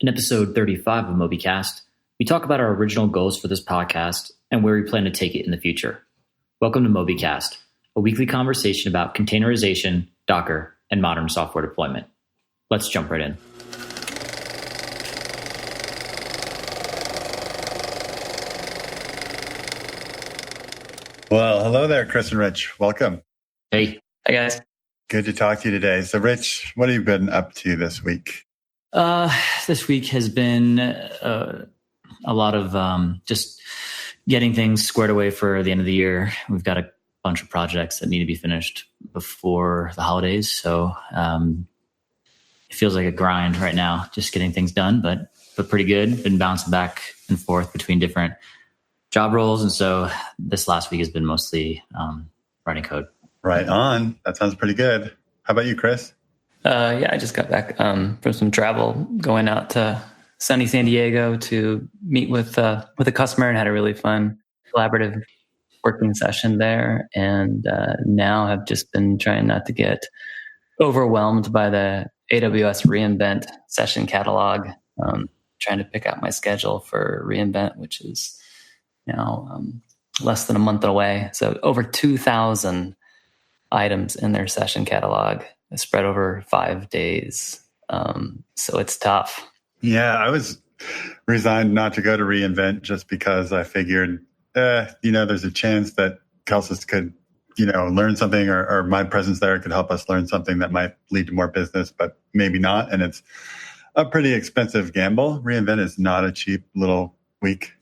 In episode 35 of Mobycast, we talk about our original goals for this podcast and where we plan to take it in the future. Welcome to Mobycast, a weekly conversation about containerization, Docker, and modern software deployment. Let's jump right in. Well, hello there, Chris and Rich. Welcome. Hey. Hi, guys. Good to talk to you today. So, Rich, what have you been up to this week? This week has been a lot of just getting things squared away for the end of the year. We've got a bunch of projects that need to be finished before the holidays. So it feels like a grind right now, just getting things done, but pretty good. Been bouncing back and forth between different job roles. And so this last week has been mostly writing code. Right on. That sounds pretty good. How about you, Chris? I just got back from some travel, going out to sunny San Diego to meet with a customer and had a really fun collaborative working session there. And now have just been trying not to get overwhelmed by the AWS reInvent session catalog, trying to pick out my schedule for reInvent, which is now less than a month away. So over 2,000 items in their session catalog spread over 5 days. So it's tough. Yeah, I was resigned not to go to reInvent just because I figured, there's a chance that Kelsis could, learn something or my presence there could help us learn something that might lead to more business, but maybe not. And it's a pretty expensive gamble. reInvent is not a cheap little week.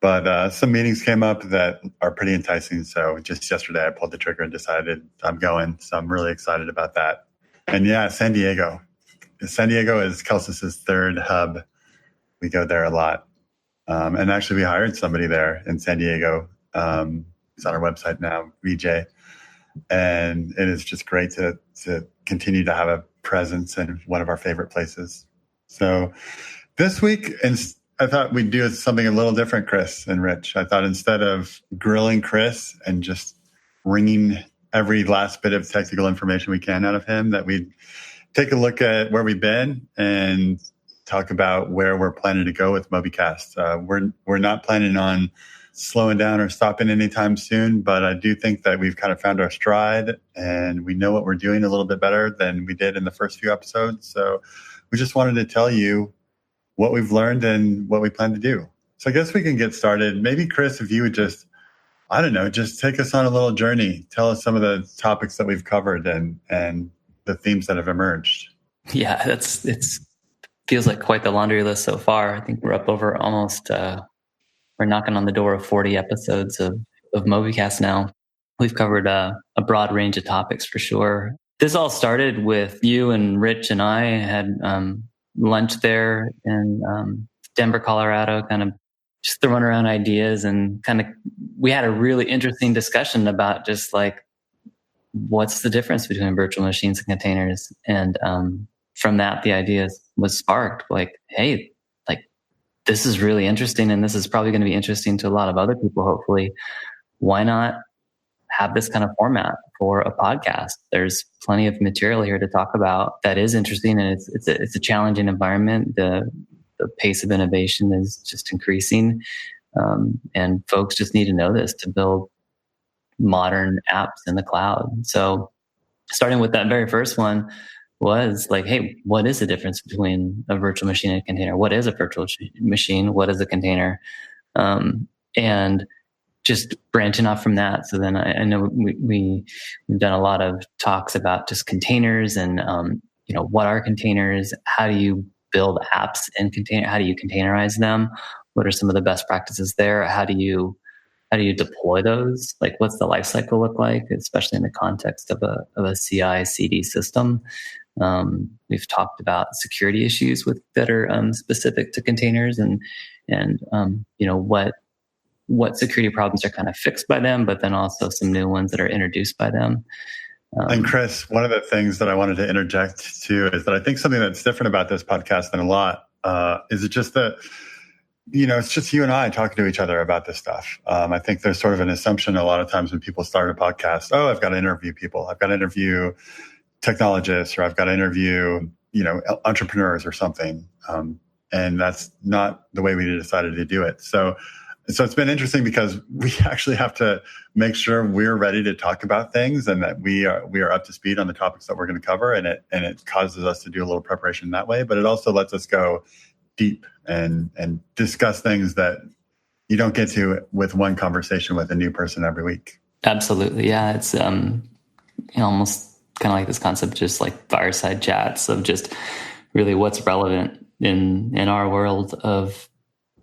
But some meetings came up that are pretty enticing. So just yesterday, I pulled the trigger and decided I'm going. So I'm really excited about that. And yeah, San Diego. San Diego is Kelsis' third hub. We go there a lot. And actually, we hired somebody there in San Diego. He's on our website now, VJ. And it is just great to continue to have a presence in one of our favorite places. So this week, I thought we'd do something a little different, Chris and Rich. I thought instead of grilling Chris and just wringing every last bit of technical information we can out of him, that we'd take a look at where we've been and talk about where we're planning to go with Mobycast. We're not planning on slowing down or stopping anytime soon, but I do think that we've kind of found our stride and we know what we're doing a little bit better than we did in the first few episodes. So we just wanted to tell you what we've learned and what we plan to do. So I guess we can get started. Maybe, Chris, if you would just take us on a little journey. Tell us some of the topics that we've covered and the themes that have emerged. Yeah, it feels like quite the laundry list so far. I think we're up over almost, we're knocking on the door of 40 episodes of Mobycast now. We've covered a broad range of topics for sure. This all started with you and Rich and I had lunch there in Denver, Colorado, kind of just throwing around ideas and we had a really interesting discussion about just like, what's the difference between virtual machines and containers? And from that, the idea was sparked like, hey, like this is really interesting. And this is probably going to be interesting to a lot of other people, hopefully. Why not have this kind of format for a podcast? There's plenty of material here to talk about that is interesting, and it's a challenging environment. The pace of innovation is just increasing, and folks just need to know this to build modern apps in the cloud. So starting with that very first one was like, hey, what is the difference between a virtual machine and a container? What is a virtual machine? What is a container? And just branching off from that. So then I know we've done a lot of talks about just containers and, what are containers? How do you build apps in container? How do you containerize them? What are some of the best practices there? How do you deploy those? Like, what's the life cycle look like, especially in the context of a CI/CD system? We've talked about security issues that are specific to containers and what security problems are kind of fixed by them, but then also some new ones that are introduced by them. And Chris, one of the things that I wanted to interject too is that I think something that's different about this podcast than a lot is it just that, it's just you and I talking to each other about this stuff. I think there's sort of an assumption a lot of times when people start a podcast, I've got to interview people. I've got to interview technologists, or I've got to interview, entrepreneurs or something. And that's not the way we decided to do it. So it's been interesting because we actually have to make sure we're ready to talk about things and that we are up to speed on the topics that we're going to cover. And it causes us to do a little preparation that way, but it also lets us go deep and discuss things that you don't get to with one conversation with a new person every week. Absolutely. Yeah. It's almost kind of like this concept, just like fireside chats of just really what's relevant in our world of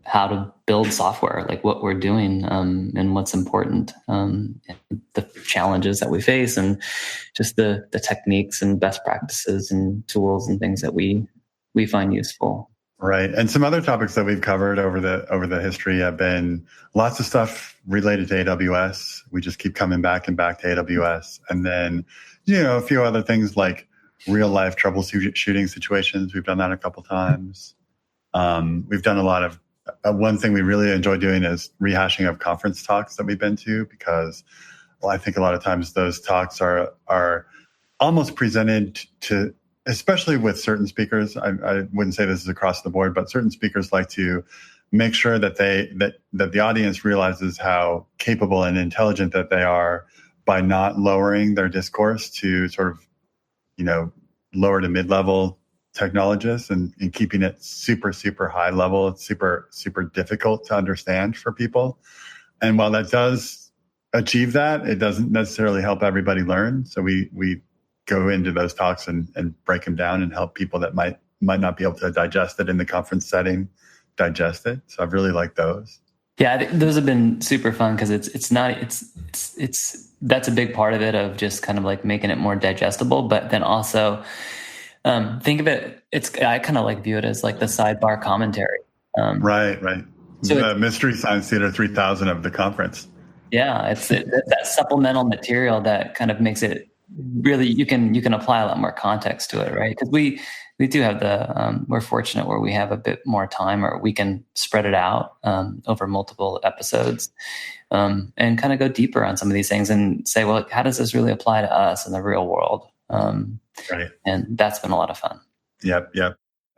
how to build software, like what we're doing, and what's important, and the challenges that we face, and just the techniques and best practices and tools and things that we find useful. Right. And some other topics that we've covered over the history have been lots of stuff related to AWS. We just keep coming back and back to AWS. And then, a few other things like real life troubleshooting situations. We've done that a couple times. We've done a lot of one thing we really enjoy doing is rehashing of conference talks that we've been to, because I think a lot of times those talks are almost presented to, especially with certain speakers. I wouldn't say this is across the board, but certain speakers like to make sure that that the audience realizes how capable and intelligent that they are by not lowering their discourse to sort of, lower to mid-level technologists and keeping it super, super high level. It's super, super difficult to understand for people. And while that does achieve that, it doesn't necessarily help everybody learn. So we go into those talks and break them down and help people that might not be able to digest it in the conference setting, digest it. So I've really liked those. Yeah, those have been super fun because that's a big part of it, of just kind of like making it more digestible, but then also think of it, I kind of like view it as like the sidebar commentary. Right. So the Mystery Science Theater 3000 of the conference. Yeah, it's that supplemental material that kind of makes it really, you can apply a lot more context to it, right? Because we do have we're fortunate where we have a bit more time, or we can spread it out over multiple episodes, and kind of go deeper on some of these things and say, well, how does this really apply to us in the real world? Right. And that's been a lot of fun. Yep.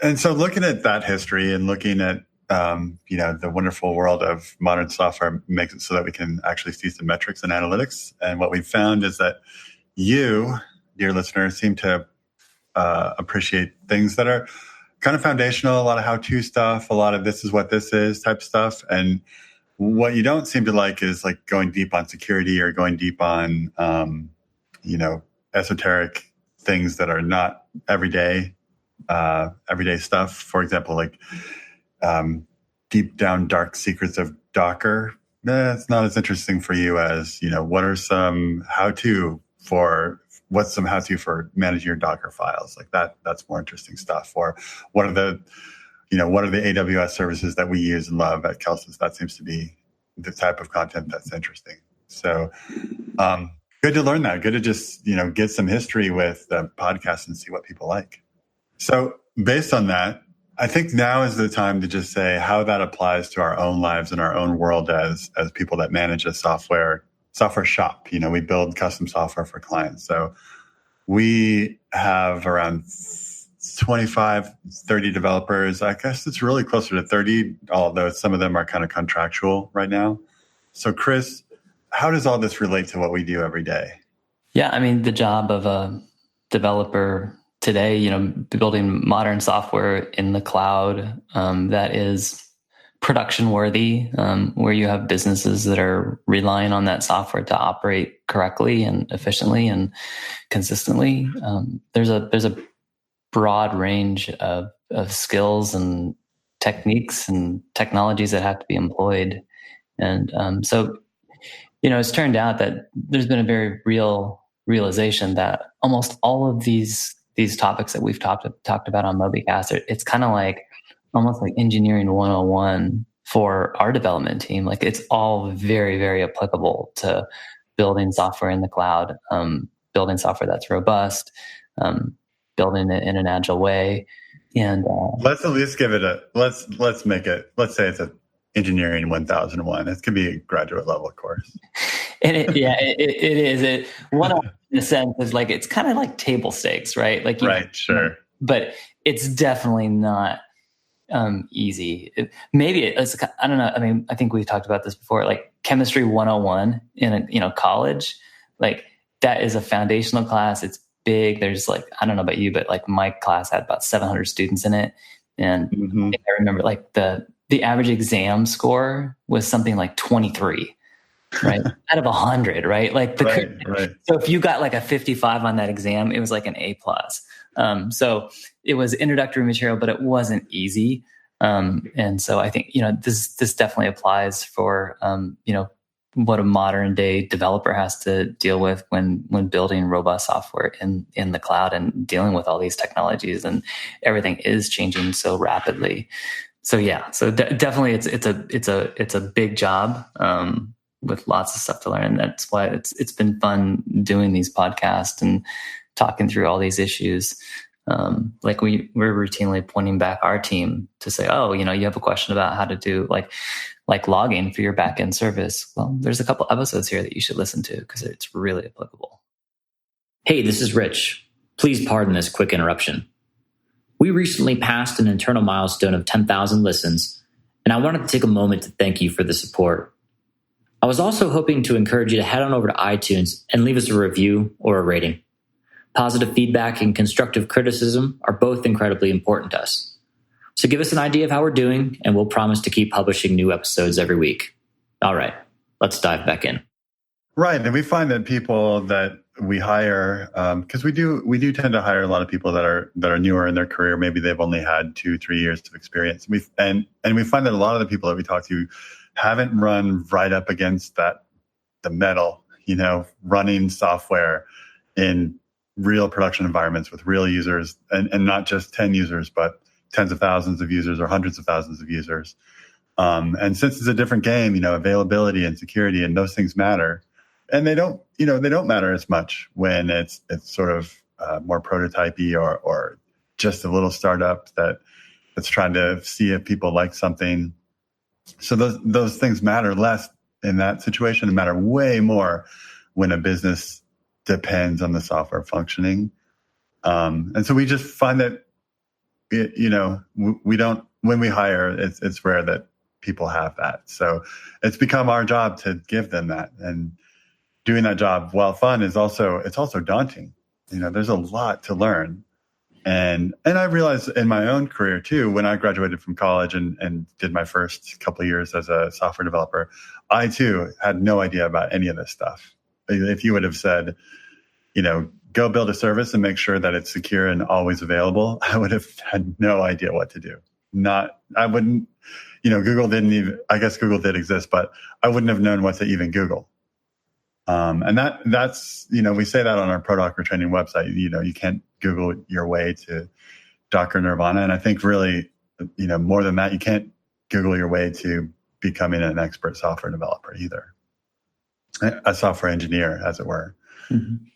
And so looking at that history and looking at, the wonderful world of modern software makes it so that we can actually see some metrics and analytics. And what we've found is that you, dear listeners, seem to appreciate things that are kind of foundational, a lot of how-to stuff, a lot of this is what this is type stuff. And what you don't seem to like is like going deep on security or going deep on, esoteric things that are not everyday stuff. For example, like deep down dark secrets of Docker. It's not as interesting for you as, what's some how-to for managing your Docker files? Like that's more interesting stuff. Or what are the AWS services that we use and love at Kelsus? That seems to be the type of content that's interesting. So, good to learn that. Good to just, get some history with the podcast and see what people like. So based on that, I think now is the time to just say how that applies to our own lives and our own world as people that manage a software shop. We build custom software for clients. So we have around 25, 30 developers. I guess it's really closer to 30, although some of them are kind of contractual right now. So Chris, how does all this relate to what we do every day? Yeah, I mean, the job of a developer today, building modern software in the cloud that is production worthy, where you have businesses that are relying on that software to operate correctly and efficiently and consistently. There's a broad range of skills and techniques and technologies that have to be employed. And so, it's turned out that there's been a very real realization that almost all of these topics that we've talked about on Mobycast, it's kind of like almost like engineering 101 for our development team. Like it's all very, very applicable to building software in the cloud, building software that's robust, building it in an agile way. And let's at least give it let's say it's a engineering 1001. It could be a graduate level course. And it is. One in a sense is like, it's kind of like table stakes, right? Like, right, sure. But it's definitely not easy. I don't know. I mean, I think we talked about this before, like chemistry 101 in college, like that is a foundational class. It's big. There's like, I don't know about you, but like my class had about 700 students in it. And I remember like the average exam score was something like 23, right? Out of 100, right? Like right. So if you got like a 55 on that exam, it was like an A+. So it was introductory material, but it wasn't easy. And so I think, this definitely applies for, what a modern day developer has to deal with when building robust software in the cloud and dealing with all these technologies, and everything is changing so rapidly. So yeah, definitely it's a big job, with lots of stuff to learn. And that's why it's been fun doing these podcasts and talking through all these issues. Like we're routinely pointing back our team to say, oh, you have a question about how to do like logging for your backend service. Well, there's a couple episodes here that you should listen to because it's really applicable. Hey, this is Rich. Please pardon this quick interruption. We recently passed an internal milestone of 10,000 listens, and I wanted to take a moment to thank you for the support. I was also hoping to encourage you to head on over to iTunes and leave us a review or a rating. Positive feedback and constructive criticism are both incredibly important to us. So give us an idea of how we're doing, and we'll promise to keep publishing new episodes every week. All right, let's dive back in. Right, and we find that people that we hire, because we do tend to hire a lot of people that are newer in their career. Maybe they've only had 2-3 years of experience. And we find that a lot of the people that we talk to haven't run right up against the metal, running software in real production environments with real users, and not just 10 users, but tens of thousands of users or hundreds of thousands of users. And since it's a different game, availability and security and those things matter. And they don't matter as much when it's sort of more prototypey or just a little startup that's trying to see if people like something. So those things matter less in that situation and matter way more when a business depends on the software functioning. And so we just find that, we don't, when we hire, it's rare that people have that. So it's become our job to give them that. And doing that job, while fun, it's also daunting. There's a lot to learn. And I realized in my own career too, when I graduated from college and did my first couple of years as a software developer, I too had no idea about any of this stuff. If you would have said, go build a service and make sure that it's secure and always available, I would have had no idea what to do. I wouldn't, Google didn't even, I guess Google did exist, but I wouldn't have known what to even Google. And that's, we say that on our Pro Docker training website, you can't Google your way to Docker Nirvana. And I think really, more than that, you can't Google your way to becoming an expert software developer either. A software engineer, as it were. Mm-hmm.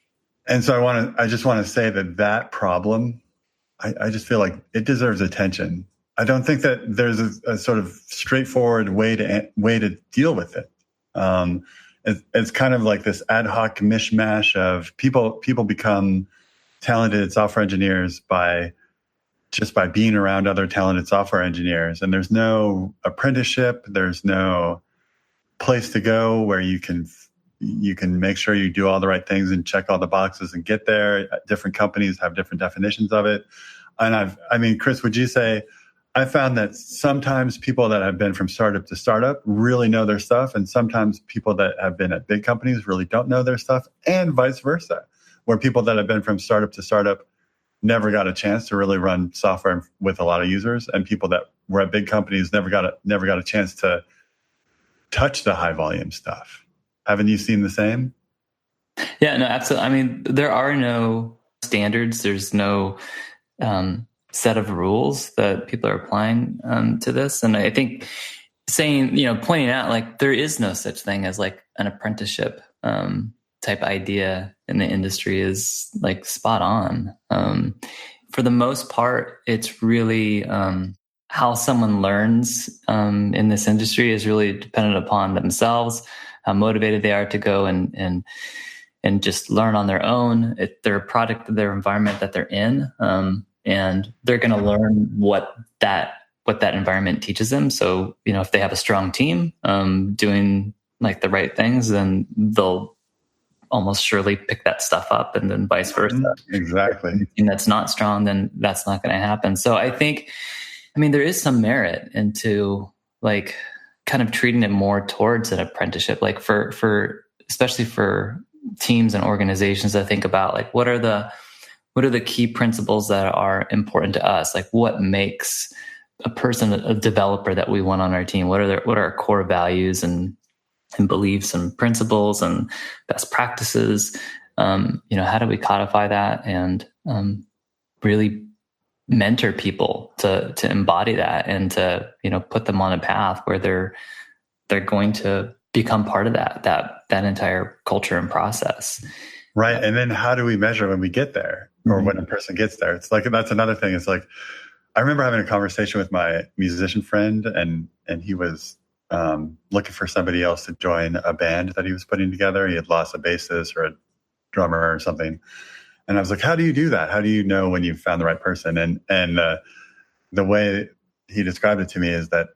And so I just want to say that problem, I just feel like it deserves attention. I don't think that there's a sort of straightforward way to deal with it. It's kind of like this ad hoc mishmash of people become talented software engineers by being around other talented software engineers. And there's no apprenticeship. There's no place to go where you can make sure you do all the right things and check all the boxes and get there. Different companies have different definitions of it. And Chris, would you say, I found that sometimes people that have been from startup to startup really know their stuff, and sometimes people that have been at big companies really don't know their stuff, and vice versa, where people that have been from startup to startup never got a chance to really run software with a lot of users, and people that were at big companies never got a chance to touch the high volume stuff. Haven't you seen the same? Yeah, no, absolutely. There are no standards. There's no set of rules that people are applying to this. And I think pointing out like there is no such thing as like an apprenticeship type idea in the industry is like spot on. For the most part, it's really how someone learns in this industry is really dependent upon themselves, how motivated they are to go and just learn on their own. They're a product of their environment that they're in. And they're going to learn what that what that environment teaches them. So, if they have a strong team doing like the right things, then they'll almost surely pick that stuff up, and then vice versa. Exactly. And that's not strong, then that's not going to happen. So I think, there is some merit into like kind of treating it more towards an apprenticeship, like for especially for teams and organizations that think about like, what are the key principles that are important to us? Like what makes a person a developer that we want on our team? What are our core values and beliefs and principles and best practices? How do we codify that and really mentor people to embody that and to put them on a path where they're going to become part of that entire culture and process. Right. And then how do we measure when we get there, or when a person gets there? It's like, that's another thing. It's like, I remember having a conversation with my musician friend, and he was looking for somebody else to join a band that he was putting together. He had lost a bassist or a drummer or something. And I was like, how do you do that? How do you know when you've found the right person? And the way he described it to me is that,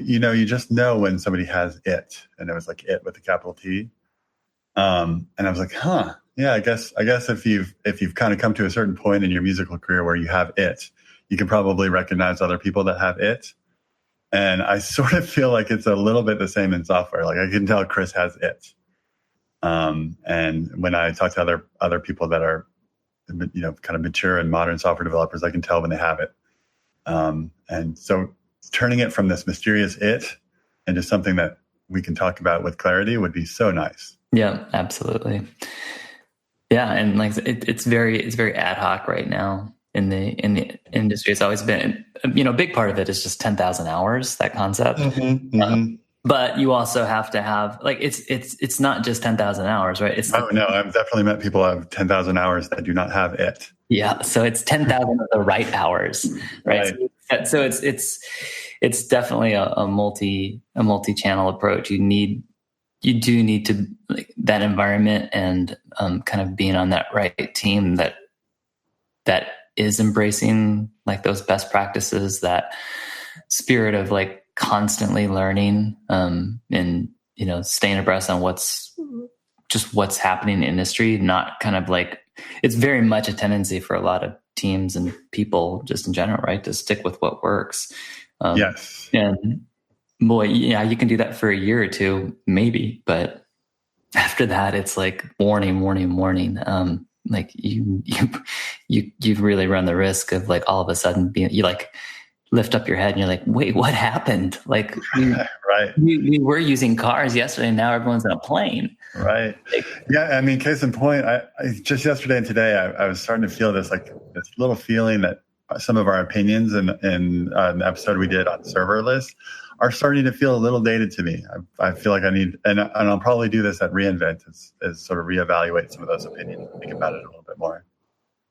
you just know when somebody has it. And it was like it with a capital T. And I was like, yeah, I guess if you've kind of come to a certain point in your musical career where you have it, you can probably recognize other people that have it. And I sort of feel like it's a little bit the same in software. Like I can tell Chris has it. And when I talk to other people that are, kind of mature and modern software developers, I can tell when they have it. And so turning it from this mysterious it into something that we can talk about with clarity would be so nice. Yeah, absolutely. Yeah. And like, it's very ad hoc right now in the industry. It's always been, a big part of it is just 10,000 hours, that concept. But you also have to have like, it's not just 10,000 hours, right? No, I've definitely met people who have 10,000 hours that do not have it. Yeah. So it's 10,000 of the right hours, right? So it's definitely a multi-channel approach. You do need to like that environment and kind of being on that right team that is embracing like those best practices, that spirit of like constantly learning and staying abreast on what's happening in the industry. Not kind of like, it's very much a tendency for a lot of teams and people just in general, right, to stick with what works. Yes. And boy, yeah, you can do that for a year or two, maybe, but after that, it's like warning. Like you really run the risk of like all of a sudden you like lift up your head and you're like, wait, what happened? Like we were using cars yesterday and now everyone's in a plane. Right. Yeah. I mean, case in point, I just yesterday and today, I was starting to feel this little feeling that some of our opinions in an episode we did on serverless are starting to feel a little dated to me. I feel like I need, and I'll probably do this at reInvent, is sort of reevaluate some of those opinions and think about it a little bit more.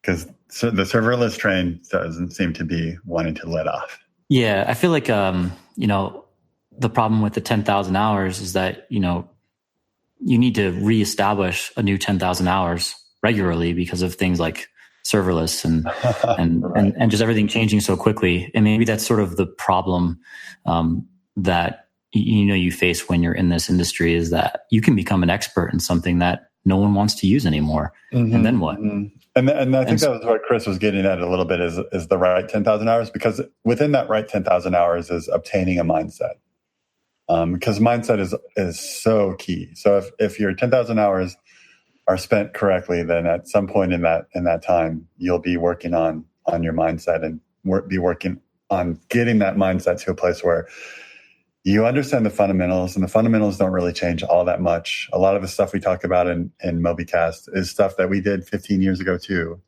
Because the serverless train doesn't seem to be wanting to let off. Yeah, I feel like, the problem with the 10,000 hours is that, you need to reestablish a new 10,000 hours regularly because of things like serverless and just everything changing so quickly. And maybe that's sort of the problem that you face when you're in this industry, is that you can become an expert in something that no one wants to use anymore. And then what? And I think that was what Chris was getting at a little bit, is the right 10,000 hours, because within that right 10,000 hours is obtaining a mindset. Because mindset is so key. So if your 10,000 hours are spent correctly, then at some point in that time, you'll be working on your mindset and be working on getting that mindset to a place where you understand the fundamentals, and the fundamentals don't really change all that much. A lot of the stuff we talk about in Mobycast is stuff that we did 15 years ago too,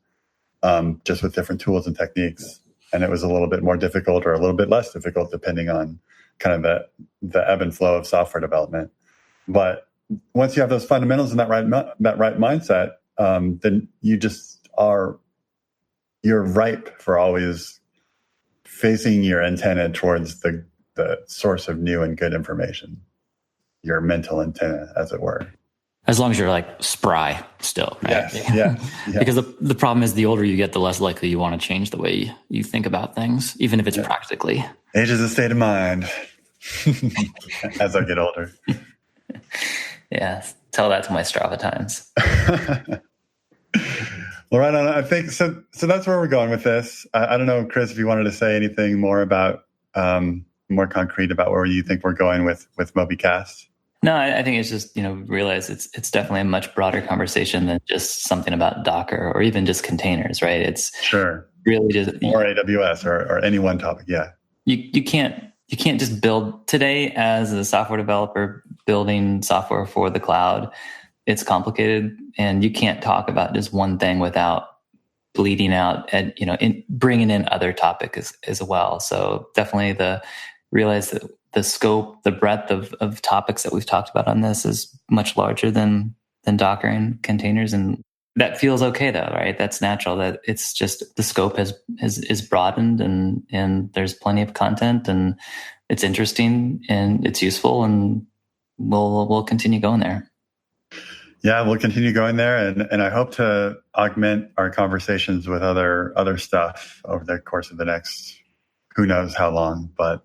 just with different tools and techniques. And it was a little bit more difficult or a little bit less difficult depending on kind of the ebb and flow of software development. But once you have those fundamentals and that right mindset, then you're ripe for always facing your antenna towards the source of new and good information, your mental antenna, as it were. As long as you're like spry still, right? Yes, yeah. Because the problem is, the older you get, the less likely you want to change the way you think about things, even if it's practically. Age is a state of mind as I get older. Yeah, tell that to my Strava times. Well, right on. I think so. So that's where we're going with this. I don't know, Chris, if you wanted to say anything more about, more concrete about where you think we're going with Mobycast. No, I think it's just, realize it's definitely a much broader conversation than just something about Docker or even just containers, right? It's sure really just or AWS or any one topic. Yeah, you can't just build today as a software developer building software for the cloud. It's complicated, and you can't talk about just one thing without bleeding out and bringing in other topics as well. So definitely realize that the scope, the breadth of topics that we've talked about on this is much larger than Docker and containers, and that feels okay though, right? That's natural. That it's just the scope is broadened, and there's plenty of content, and it's interesting and it's useful, and we'll continue going there. Yeah, we'll continue going there, and I hope to augment our conversations with other stuff over the course of the next who knows how long. But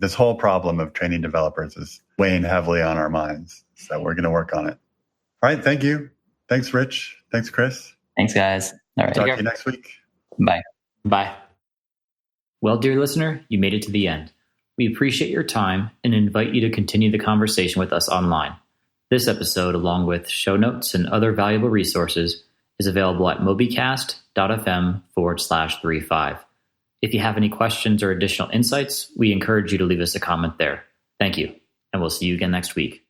this whole problem of training developers is weighing heavily on our minds, so we're going to work on it. All right, thank you. Thanks, Rich. Thanks, Chris. Thanks, guys. All right. Talk to you next week. Bye. Bye. Well, dear listener, you made it to the end. We appreciate your time and invite you to continue the conversation with us online. This episode, along with show notes and other valuable resources, is available at mobycast.fm/35. If you have any questions or additional insights, we encourage you to leave us a comment there. Thank you, and we'll see you again next week.